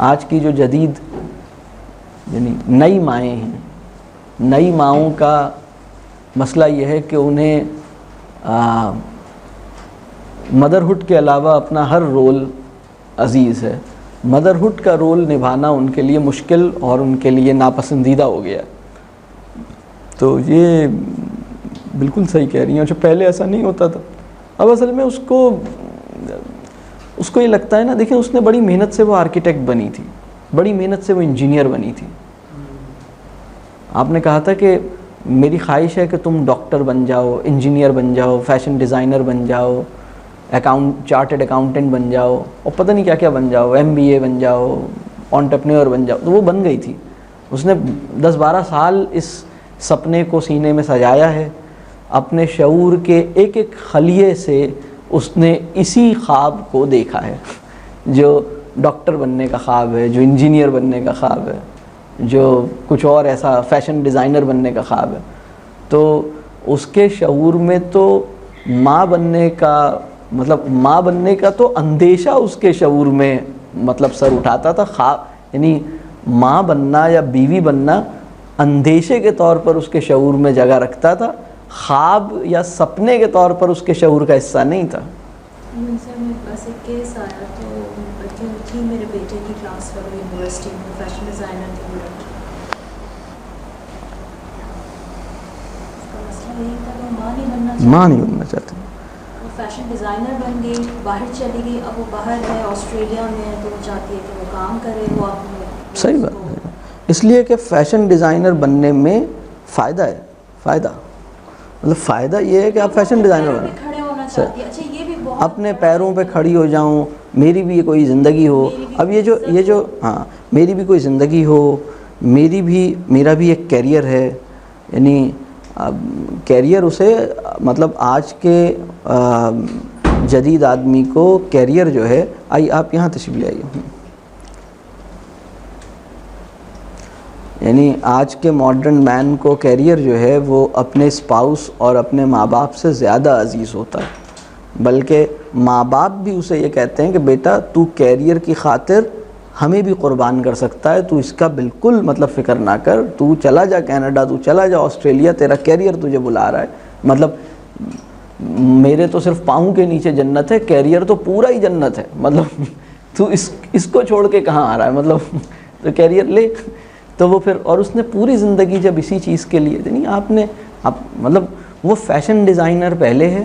آج کی جو جدید یعنی نئی مائیں ہیں، نئی ماؤں کا مسئلہ یہ ہے کہ انہیں مدرہڈ کے علاوہ اپنا ہر رول عزیز ہے. مدرہڈ کا رول نبھانا ان کے لیے مشکل اور ان کے لیے ناپسندیدہ ہو گیا. تو یہ بالکل صحیح کہہ رہی ہیں. جو پہلے ایسا نہیں ہوتا تھا. اب اصل میں اس کو یہ لگتا ہے نا، دیکھیں اس نے بڑی محنت سے وہ آرکیٹیکٹ بنی تھی، بڑی محنت سے وہ انجینئر بنی تھی. آپ نے کہا تھا کہ میری خواہش ہے کہ تم ڈاکٹر بن جاؤ، انجینئر بن جاؤ، فیشن ڈیزائنر بن جاؤ، چارٹرڈ اکاؤنٹنٹ بن جاؤ، اور پتہ نہیں کیا کیا بن جاؤ، MBA بن جاؤ، انٹرپرینور بن جاؤ. تو وہ بن گئی تھی. اس نے 10-12 سال اس سپنے کو سینے میں سجایا ہے. اپنے شعور کے ایک ایک خلیے سے اس نے اسی خواب کو دیکھا ہے، جو ڈاکٹر بننے کا خواب ہے، جو انجینئر بننے کا خواب ہے، جو کچھ اور ایسا فیشن ڈیزائنر بننے کا خواب ہے. تو اس کے شعور میں تو ماں بننے کا تو اندیشہ اس کے شعور میں مطلب سر اٹھاتا تھا. خواب یعنی ماں بننا یا بیوی بننا اندیشے کے طور پر اس کے شعور میں جگہ رکھتا تھا، خواب یا سپنے کے طور پر اس کے شعور کا حصہ نہیں تھا. سر میرے پاس ایک کیس آیا، تو بچے تھی میرے بیٹے کی کلاس فیلو یونیورسٹی میں، فیشن ڈیزائنر تھی. اس کا مسئلہ یہی تھا کہ ماں نہیں بننا چاہتی. وہ فیشن ڈیزائنر بن گئی، باہر چلی گئی. اب وہ باہر ہے، آسٹریلیا میں ہے، تو وہ چاہتی ہے کہ وہ کام کرے. وہ اپنے صحیح بات ہے. اس لیے کہ فیشن ڈیزائنر بننے میں فائدہ ہے. مطلب فائدہ یہ ہے کہ آپ فیشن ڈیزائنر بنیں، کھڑے ہونا چاہتی ہے. اچھا یہ بھی بہت اپنے پیروں پہ کھڑی ہو جاؤں، میری بھی کوئی زندگی ہو. اب یہ جو ہاں میری بھی کوئی زندگی ہو، میرا بھی ایک کیریئر ہے. یعنی کیریئر اسے مطلب آج کے جدید آدمی کو کیریئر جو ہے، آپ یہاں تشریف لے آئیے. یعنی آج کے ماڈرن مین کو کیریئر جو ہے وہ اپنے اسپاؤس اور اپنے ماں باپ سے زیادہ عزیز ہوتا ہے. بلکہ ماں باپ بھی اسے یہ کہتے ہیں کہ بیٹا تو کیریئر کی خاطر ہمیں بھی قربان کر سکتا ہے، تو اس کا بالکل مطلب فکر نہ کر، تو چلا جا کینیڈا، تو چلا جا آسٹریلیا، تیرا کیریئر تجھے بلا رہا ہے. مطلب میرے تو صرف پاؤں کے نیچے جنت ہے، کیریئر تو پورا ہی جنت ہے. مطلب تو اس کو چھوڑ کے کہاں آ رہا ہے؟ مطلب تو کیریئر لے. تو وہ پھر اور اس نے پوری زندگی جب اسی چیز کے لیے نہیں، مطلب وہ فیشن ڈیزائنر پہلے ہے،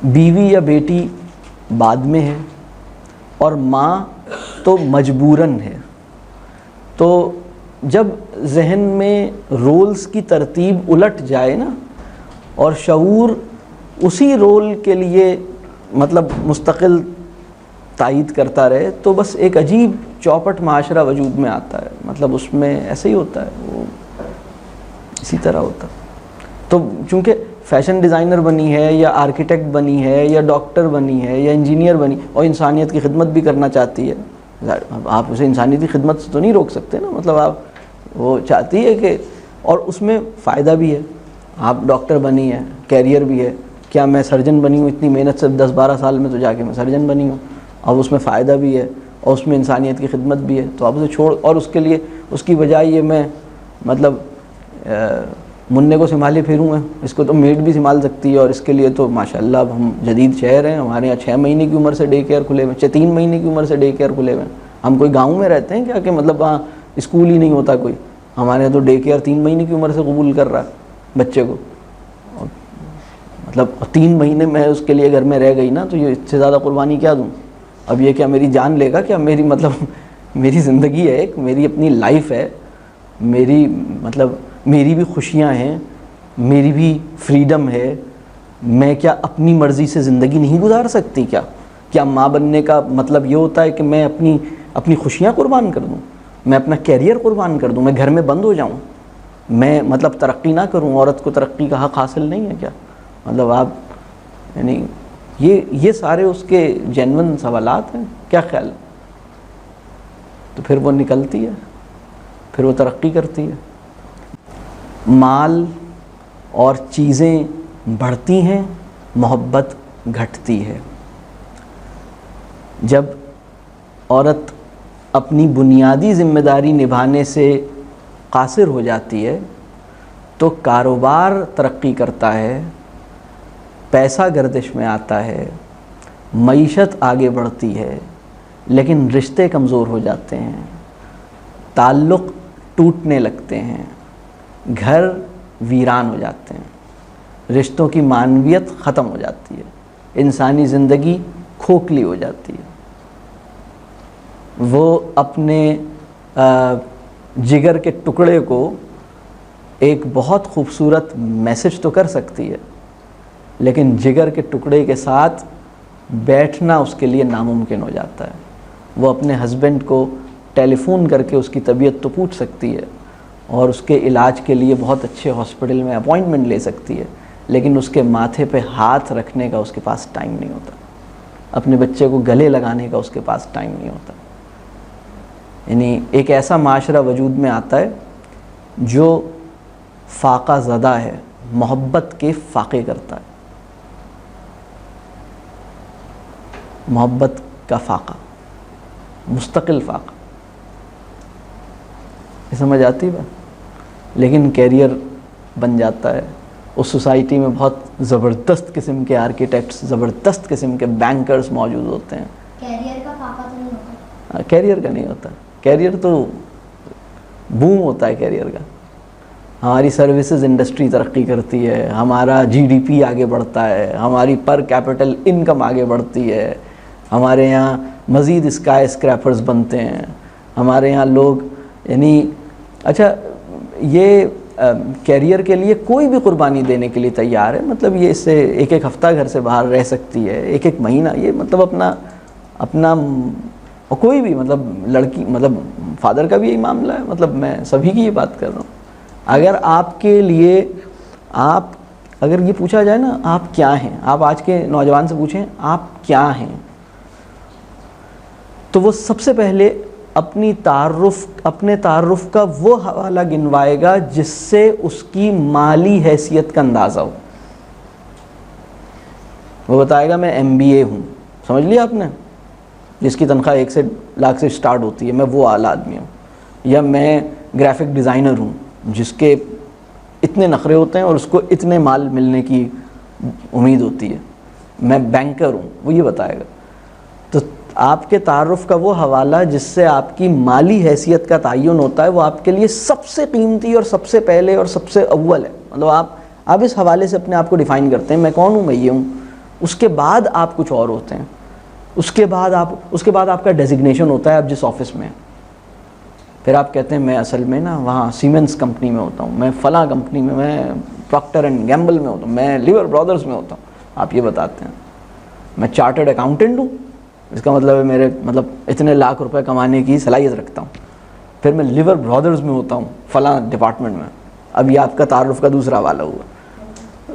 بیوی یا بیٹی بعد میں ہے، اور ماں تو مجبوراً ہے. تو جب ذہن میں رولز کی ترتیب الٹ جائے نا، اور شعور اسی رول کے لیے مطلب مستقل تائید کرتا رہے، تو بس ایک عجیب چوپٹ معاشرہ وجود میں آتا ہے. مطلب اس میں ایسے ہی ہوتا ہے، وہ اسی طرح ہوتا. تو چونکہ فیشن ڈیزائنر بنی ہے، یا آرکیٹیکٹ بنی ہے، یا ڈاکٹر بنی ہے، یا انجینئر بنی، اور انسانیت کی خدمت بھی کرنا چاہتی ہے. آپ اسے انسانیت کی خدمت سے تو نہیں روک سکتے نا. مطلب وہ چاہتی ہے کہ، اور اس میں فائدہ بھی ہے. آپ ڈاکٹر بنی ہے، کیریئر بھی ہے. کیا میں سرجن بنی ہوں اتنی محنت سے 10-12 سال میں، تو جا کے میں سرجن بنی ہوں. اب اس میں فائدہ بھی ہے، اور اس میں انسانیت کی خدمت بھی ہے. تو آپ اسے چھوڑ، اور اس کے لیے اس کی بجائے یہ میں مطلب منع کو سنبھالے پھروں ہے. اس کو تو میڈ بھی سنبھال سکتی ہے. اور اس کے لیے تو ماشاءاللہ اب ہم جدید شہر ہیں، ہمارے یہاں 6 مہینے کی عمر سے ڈے کیئر کھلے ہوئے ہیں، 3 مہینے کی عمر سے ڈے کیئر کھلے ہوئے ہیں. ہم کوئی گاؤں میں رہتے ہیں کیا کہ مطلب وہاں اسکول ہی نہیں ہوتا کوئی؟ ہمارے یہاں تو ڈے کیئر 3 مہینے کی عمر سے قبول کر رہا ہے بچے کو. مطلب 3 مہینے میں اس کے لیے گھر میں رہ گئی نا، تو یہ اس سے زیادہ قربانی کیا دوں؟ اب یہ کیا میری جان لے گا کیا؟ میری مطلب میری زندگی ہے، ایک میری اپنی لائف ہے، میری بھی خوشیاں ہیں، میری بھی فریڈم ہے. میں کیا اپنی مرضی سے زندگی نہیں گزار سکتی کیا ماں بننے کا مطلب یہ ہوتا ہے کہ میں اپنی خوشیاں قربان کر دوں، میں اپنا کیریئر قربان کر دوں، میں گھر میں بند ہو جاؤں، میں مطلب ترقی نہ کروں؟ عورت کو ترقی کا حق حاصل نہیں ہے کیا؟ مطلب آپ یعنی یہ سارے اس کے جینون سوالات ہیں. کیا خیال ہے؟ تو پھر وہ نکلتی ہے، پھر وہ ترقی کرتی ہے. مال اور چیزیں بڑھتی ہیں، محبت گھٹتی ہے. جب عورت اپنی بنیادی ذمہ داری نبھانے سے قاصر ہو جاتی ہے تو کاروبار ترقی کرتا ہے، پیسہ گردش میں آتا ہے، معیشت آگے بڑھتی ہے، لیکن رشتے کمزور ہو جاتے ہیں، تعلق ٹوٹنے لگتے ہیں، گھر ویران ہو جاتے ہیں، رشتوں کی معنویت ختم ہو جاتی ہے، انسانی زندگی کھوکھلی ہو جاتی ہے۔ وہ اپنے جگر کے ٹکڑے کو ایک بہت خوبصورت میسج تو کر سکتی ہے، لیکن جگر کے ٹکڑے کے ساتھ بیٹھنا اس کے لیے ناممکن ہو جاتا ہے۔ وہ اپنے ہسبینڈ کو ٹیلی فون کر کے اس کی طبیعت تو پوچھ سکتی ہے اور اس کے علاج کے لیے بہت اچھے ہاسپٹل میں اپوائنٹمنٹ لے سکتی ہے، لیکن اس کے ماتھے پہ ہاتھ رکھنے کا اس کے پاس ٹائم نہیں ہوتا، اپنے بچے کو گلے لگانے کا اس کے پاس ٹائم نہیں ہوتا۔ یعنی ایک ایسا معاشرہ وجود میں آتا ہے جو فاقہ زدہ ہے، محبت کے فاقے کرتا ہے، محبت کا فاقہ، مستقل فاقہ، یہ سمجھ آتی ہے؟ لیکن کیریئر بن جاتا ہے۔ اس سوسائٹی میں بہت زبردست قسم کے آرکیٹیکٹس، زبردست قسم کے بینکرز موجود ہوتے ہیں۔ کیریئر کا فاقہ تو نہیں ہوتا؟ کیریئر کا نہیں ہوتا، کیریئر تو بوم ہوتا ہے کیریئر کا۔ ہماری سروسز انڈسٹری ترقی کرتی ہے، ہمارا جی ڈی پی آگے بڑھتا ہے، ہماری پر کیپٹل انکم آگے بڑھتی ہے، ہمارے یہاں مزید اسکائی اسکریپرز بنتے ہیں، ہمارے یہاں لوگ یعنی اچھا یہ کیریئر کے لیے کوئی بھی قربانی دینے کے لیے تیار ہے، مطلب یہ اس سے ایک ایک ہفتہ گھر سے باہر رہ سکتی ہے، ایک ایک مہینہ، یہ مطلب اپنا اور کوئی بھی مطلب لڑکی، مطلب فادر کا بھی یہی معاملہ ہے، مطلب میں سبھی کی یہ بات کر رہا ہوں۔ اگر آپ کے لیے اگر یہ پوچھا جائے نا آپ کیا ہیں، آپ آج کے نوجوان سے پوچھیں آپ کیا ہیں، تو وہ سب سے پہلے اپنے تعارف کا وہ حوالہ گنوائے گا جس سے اس کی مالی حیثیت کا اندازہ ہو۔ وہ بتائے گا میں MBA ہوں، سمجھ لیا آپ نے، جس کی تنخواہ 1 لاکھ سے سٹارٹ ہوتی ہے، میں وہ اعلیٰ آدمی ہوں، یا میں گرافک ڈیزائنر ہوں جس کے اتنے نخرے ہوتے ہیں اور اس کو اتنے مال ملنے کی امید ہوتی ہے، میں بینکر ہوں، وہ یہ بتائے گا۔ تو آپ کے تعارف کا وہ حوالہ جس سے آپ کی مالی حیثیت کا تعین ہوتا ہے، وہ آپ کے لیے سب سے قیمتی اور سب سے پہلے اور سب سے اول ہے۔ مطلب آپ اس حوالے سے اپنے آپ کو ڈیفائن کرتے ہیں، میں کون ہوں، میں یہ ہوں۔ اس کے بعد آپ کچھ اور ہوتے ہیں، اس کے بعد آپ کا ڈیزگنیشن ہوتا ہے، آپ جس آفس میں ہیں، پھر آپ کہتے ہیں میں اصل میں نا وہاں سیمنس کمپنی میں ہوتا ہوں، میں فلاں کمپنی میں پراکٹر اینڈ گیمبل میں ہوتا ہوں، میں لیور برادرز میں ہوتا ہوں۔ آپ یہ بتاتے ہیں میں چارٹرڈ اکاؤنٹنٹ ہوں، اس کا مطلب ہے میرے اتنے لاکھ روپے کمانے کی صلاحیت رکھتا ہوں، پھر میں لیور برادرز میں ہوتا ہوں فلاں ڈپارٹمنٹ میں۔ اب یہ آپ کا تعارف کا دوسرا حوالہ ہوا۔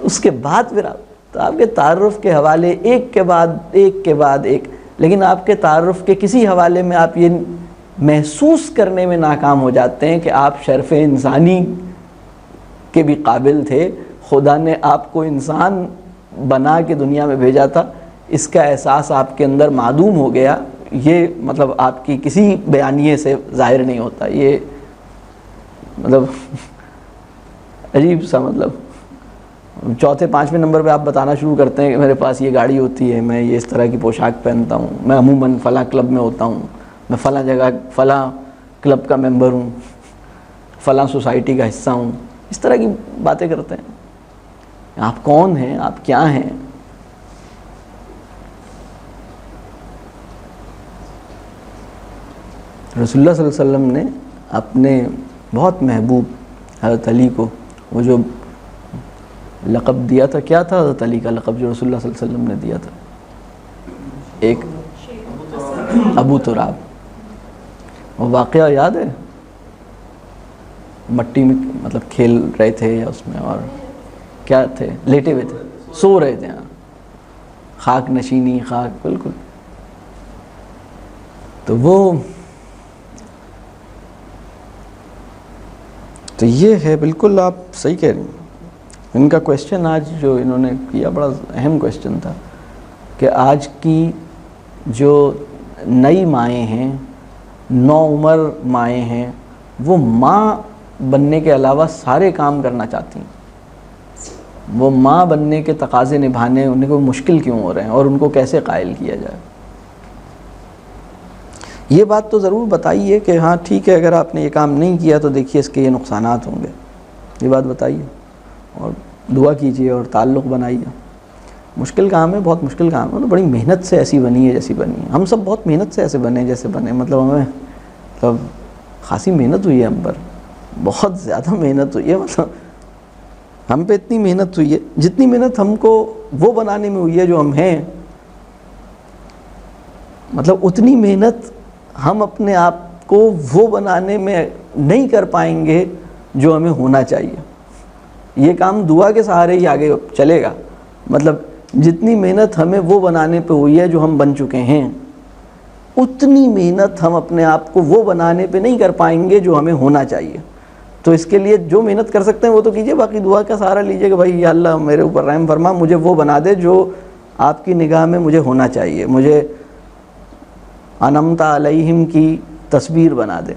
اس کے بعد پھر آپ کے تعارف کے حوالے ایک کے بعد ایک، لیکن آپ کے تعارف کے کسی حوالے میں آپ یہ محسوس کرنے میں ناکام ہو جاتے ہیں کہ آپ شرف انسانی کے بھی قابل تھے، خدا نے آپ کو انسان بنا کے دنیا میں بھیجا تھا، اس کا احساس آپ کے اندر معدوم ہو گیا۔ یہ مطلب آپ کی کسی بیانیے سے ظاہر نہیں ہوتا، یہ مطلب عجیب سا، مطلب چوتھے 5ویں نمبر پہ آپ بتانا شروع کرتے ہیں کہ میرے پاس یہ گاڑی ہوتی ہے، میں یہ اس طرح کی پوشاک پہنتا ہوں، میں عموماً فلاں کلب میں ہوتا ہوں، میں فلاں جگہ فلاں کلب کا ممبر ہوں، فلاں سوسائٹی کا حصہ ہوں، اس طرح کی باتیں کرتے ہیں۔ آپ کون ہیں، آپ کیا ہیں؟ رسول اللہ صلی اللہ علیہ وسلم نے اپنے بہت محبوب حضرت علی کو وہ جو لقب دیا تھا، کیا تھا حضرت علی کا لقب جو رسول اللہ صلی اللہ علیہ وسلم نے دیا تھا؟ ایک ابو تراب۔ وہ واقعہ یاد ہے؟ مٹی میں مطلب کھیل رہے تھے یا اس میں، اور کیا تھے، لیٹے ہوئے تھے، سو رہے تھے، ہاں، خاک نشینی، خاک، بالکل۔ تو یہ ہے، بالکل آپ صحیح کہہ رہی ہیں۔ ان کا کویشچن آج جو انہوں نے کیا بڑا اہم کویشچن تھا کہ آج کی جو نئی مائیں ہیں، نو عمر مائیں ہیں، وہ ماں بننے کے علاوہ سارے کام کرنا چاہتی ہیں. وہ ماں بننے کے تقاضے نبھانے ان کو مشکل کیوں ہو رہے ہیں اور ان کو کیسے قائل کیا جائے. یہ بات تو ضرور بتائیے کہ ہاں ٹھیک ہے، اگر آپ نے یہ کام نہیں کیا تو دیکھیے اس کے یہ نقصانات ہوں گے. یہ بات بتائیے اور دعا کیجیے اور تعلق بنائیے. مشکل کام ہے، بہت مشکل کام ہے. تو بڑی محنت سے ایسی بنی ہے جیسی بنی ہے. ہم سب بہت محنت سے ایسے بنے جیسے بنے. مطلب ہمیں خاصی محنت ہوئی ہے، ہم پر بہت زیادہ محنت ہوئی ہے. مطلب ہم پہ اتنی محنت ہوئی ہے جتنی محنت ہم کو وہ بنانے میں ہوئی ہے جو ہم ہیں، مطلب اتنی محنت ہم اپنے آپ کو وہ بنانے میں نہیں کر پائیں گے جو ہمیں ہونا چاہیے. یہ کام دعا کے سہارے ہی آگے چلے گا. مطلب جتنی محنت ہمیں وہ بنانے پہ ہوئی ہے جو ہم بن چکے ہیں، اتنی محنت ہم اپنے آپ کو وہ بنانے پہ نہیں کر پائیں گے جو ہمیں ہونا چاہیے. تو اس کے لیے جو محنت کر سکتے ہیں وہ تو کیجیے، باقی دعا کا سہارا لیجیے کہ بھائی یا اللہ میرے اوپر رحم فرما، مجھے وہ بنا دے جو آپ کی نگاہ میں مجھے ہونا چاہیے، مجھے انعمت علیہم کی تصویر بنا دے.